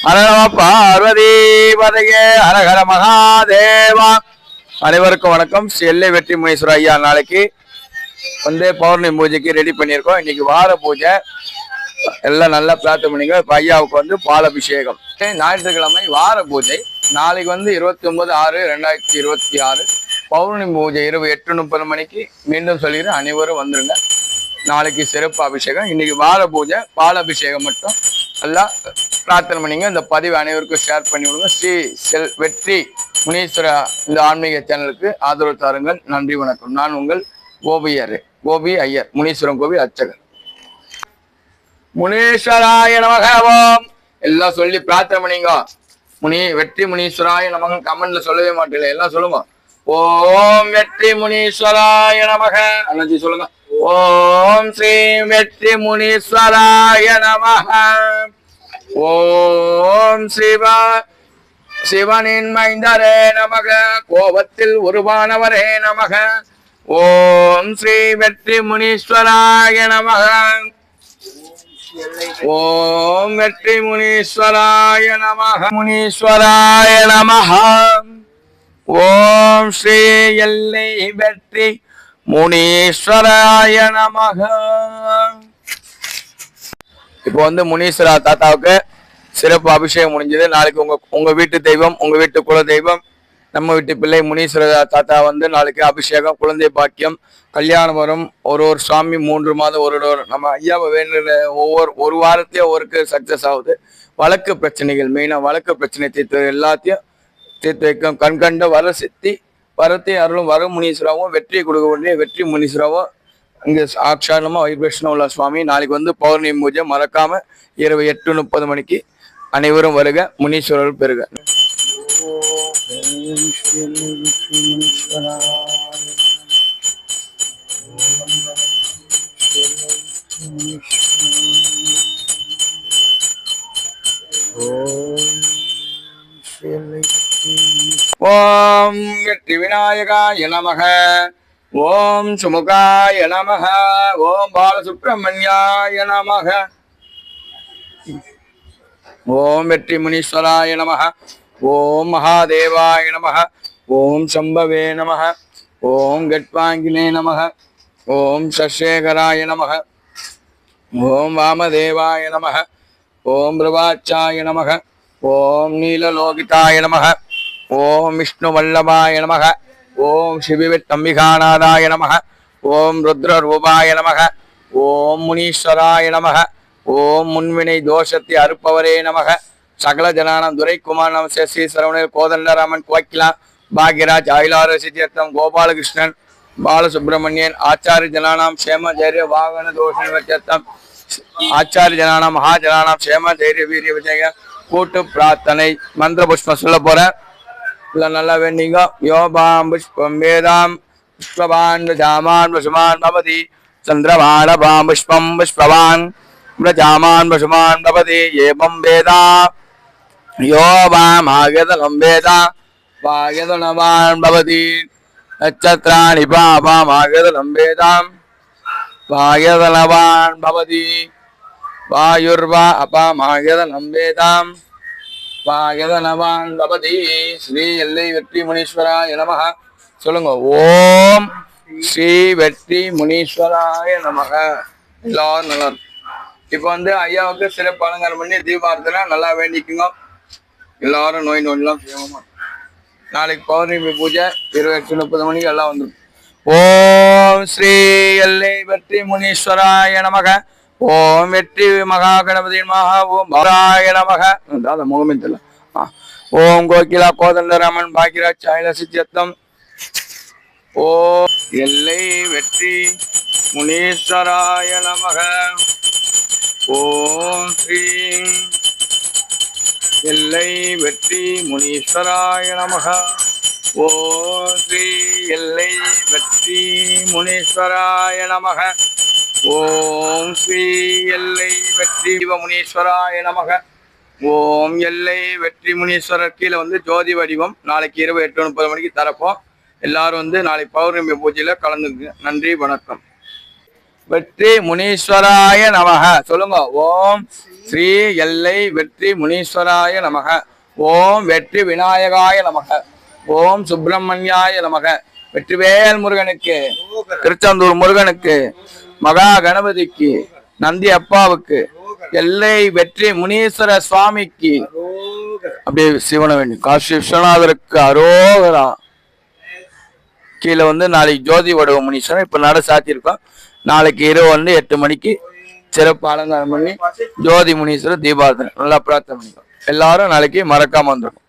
ஹரநம பார்வதி பதையே ஹரஹர மகாதேவா. அனைவருக்கும் வணக்கம். ஸ்ரீ எல்லை வெற்றி முனீஸ்வர ஐயா நாளைக்கு வந்து பௌர்ணமி பூஜைக்கு ரெடி பண்ணியிருக்கோம். இன்னைக்கு வார பூஜை எல்லாம் நல்லா பிரார்த்தனை பண்ணிங்க. இப்போ ஐயாவுக்கு வந்து பாலபிஷேகம். ஞாயிற்றுக்கிழமை வார பூஜை. நாளைக்கு வந்து 29/6/2026 பௌர்ணமி பூஜை இரவு 8:30 மணிக்கு. மீண்டும் சொல்லிக்கிறேன், அனைவரும் வந்துருங்க. நாளைக்கு சிறப்பு அபிஷேகம். இன்னைக்கு வார பூஜை, பாலபிஷேகம் மட்டும் எல்லாம் பிரார்த்தனை பண்ணிங்க. இந்த பதிவு அனைவருக்கும் ஷேர் பண்ணி விடுங்க. ஸ்ரீ வெற்றி முனீஸ்வர இந்த ஆன்மீக சேனலுக்கு ஆதரவு தாருங்கள். நன்றி, வணக்கம். நான் உங்கள் கோபி ஐயர், முனீஸ்வரன் கோவில் அர்ச்சகர். முனீஸ்வராய நமக. ஓம் எல்லாம் சொல்லி பிரார்த்தனை பண்ணிங்க. வெற்றி முனீஸ்வராய நமக. கமெண்ட்ல சொல்லவே மாட்டேன், எல்லாம் சொல்லுங்க. ஓம் வெற்றி முனீஸ்வராய நமக. அண்ணாச்சி சொல்லுங்க. ஓம் ஸ்ரீ வெற்றி முனீஸ்வராய நமக. ஓம் சிவனின் மைந்தரே நமக. கோபத்தில் உருவானவரே நமக. ஓம் ஸ்ரீ வெற்றி முனீஸ்வராய நமக. ஓம் வெற்றி முனீஸ்வராய நமக. முனீஸ்வராய நமக. ஓம் ஸ்ரீ எல்லை வெற்றி முனீஸ்வராய நமக. இப்போ வந்து முனீஸ்வரா தாத்தாவுக்கு சிறப்பு அபிஷேகம் முடிஞ்சது. நாளைக்கு உங்க வீட்டு தெய்வம், உங்க வீட்டு குல தெய்வம், நம்ம வீட்டு பிள்ளை முனீஸ்வர தாத்தா வந்து நாளைக்கு அபிஷேகம், குழந்தை பாக்கியம், கல்யாணம் வரும். ஒரு சுவாமி 3 மாதம் ஒரு நம்ம ஐயாவை வேண்டுற ஒரு வாரத்தையும் ஒருக்கு சக்சஸ் ஆகுது. வழக்கு பிரச்சனைகள், மெயினா வழக்கு பிரச்சனை தீர்த்து எல்லாத்தையும் தீர்த்து வைக்கும். கண்கண்ட வர சித்தி வரத்தை அருளும் வரும் முனீஸ்வராவும், வெற்றியை கொடுக்க வேண்டிய வெற்றி முனீஸ்வராவும் இங்கே சாட்சாரமா வைப்ரேஷன் உள்ள சுவாமி. நாளைக்கு வந்து பௌர்ணமி பூஜை. மறக்காம இரவு 8:30 மணிக்கு அனைவரும் வருக. முனீஸ்வரர் பெருக. ஓம் வெற்றி விநாயகாய நமக. ஓம் சுமுகாய நமக. ஓம் பாலசுப்ரமணியாய நமக. ஓம் வெற்றி முனீஸ்வராய நமக. ஓம் மகாதேவாய நமக. ஓம் சம்பவே நமக. ஓம் கட்வாங்கினே நமக. ஓம் சசேகராய நமக. ஓம் வாமதேவாய நமக. ஓம் பிரவாச்சாய நமக. ஓம் நீலலோகிதாய நமக. ஓம் விஷ்ணு வல்லபாய நமக. ஓம் சிவிவித் அம்பிகாநாதாய நமக. ஓம் ருத்ரரூபாய நமக. ஓம் முனீஸ்வராய நமக. ஓம் முன்வினை தோஷத்தை அறுப்பவரே நமக. சகல ஜனானம் துரைக்குமார் நம. ஸ்ரீ சரவணர் கோதண்டராமன் கோக்கிலா பாக்யராஜ் ஆயிலார சித்தியர்த்தம் கோபாலகிருஷ்ணன் பாலசுப்ரமணியன் ஆச்சாரிய ஜனானாம் சேம தைரிய வாகன தோஷ நிவர்த்தியர்த்தம் ஆச்சாரிய ஜனானாம் மகாஜனானாம் சேம தைரிய வீரிய விஜய கூட்டு பிரார்த்தனை. மந்திர புஷ்பம் சொல்ல போறேன், நல்லா வேண்டிங்க. யோபாம் புஷ்பம் வேதாம் புஷ்பவான் ஜாமான் பசுமான் பவதி. சந்திரவாணபாம் புஷ்பம் புஷ்பவான் ஜாமான் பசுமான் பவதி. ஏபம் வேதா யோபாம் ஆகதலம் வேதா வாயதனவான் பவதி. நட்சத்திராணி பாபாம் ஆகதலம் வேதாம் வாயதனவான் பவதி. வாயுர்வா அபாம் ஆகதலம் வேதாம் வாயதனவான் பவதி. ஸ்ரீ எல்லை வெற்றி முனீஸ்வராய நமக. சொல்லுங்க. ஓம் ஸ்ரீ வெற்றி முனீஸ்வராய நமக. எல்லாரும் நல்லா. இப்போ வந்து ஐயாவுக்கு சிறப்பு அலங்காரம் பண்ணி தீபாரத்தனை நல்லா வேண்டிக்குங்க. எல்லாரும் நோய் நோயெல்லாம் செய்வோமா. நாளைக்கு பௌர்ணமி பூஜை இரவு 8:30 மணிக்கு எல்லாம் வந்துடும். ஓம் ஸ்ரீ எல்லை வெற்றி முனீஸ்வராய நமக. ஓம் வெற்றி மகா கணபதி மகா. ஓம் பாராய நமக. தாதா முகமே தெரியல. ஓம் கோகிலா கோதண்டராமன் பாக்யராஜ் சாயில சித்தியத்தம். ஓம் எல்லை வெற்றி முனீஸ்வராய நமக. ஓம் ஸ்ரீ எல்லை வெற்றி முனீஸ்வராய நமக. ஓம் ஸ்ரீ எல்லை வெற்றி முனீஸ்வராய நமக. ஓம் ஸ்ரீ எல்லை வெற்றி முனீஸ்வராய நமக. ஓம் எல்லை வெற்றி முனீஸ்வரர் கீழே வந்து ஜோதி வடிவம் நாளைக்கு இரவு 8:30 மணிக்கு தரப்போம். எல்லாரும் வந்து நாளைக்கு பௌர்ணமி பூஜையில கலந்துக்குங்க. நன்றி, வணக்கம். வெற்றி முனீஸ்வராய நமக. சொல்லுங்க. ஓம் ஸ்ரீ எல்லை வெற்றி முனீஸ்வராய நமக. ஓம் வெற்றி விநாயகாய நமக. ஓம் சுப்பிரமணியாய நமக. வெற்றிவேல் முருகனுக்கு, திருச்செந்தூர் முருகனுக்கு, மகா கணபதிக்கு, நந்தி அப்பாவுக்கு, எல்லை வெற்றி முனீஸ்வர சுவாமிக்கு, அப்படியே சிவன வேண்டி காசி விஸ்வநாதருக்கு அரோகரா. கீழே நாளைக்கு ஜோதி வடுவ முனீஸ்வரன் இப்ப நட சாத்தியிருக்கோம். நாளைக்கு இரவு 8 மணிக்கு சிறப்பு அலங்காரம் பண்ணி ஜோதி முனீஸ்வரர் தீபாரதனை நல்லா பிரார்த்தனை பண்ணிக்கோ. எல்லாரும் நாளைக்கு மறக்காம வந்துடும்.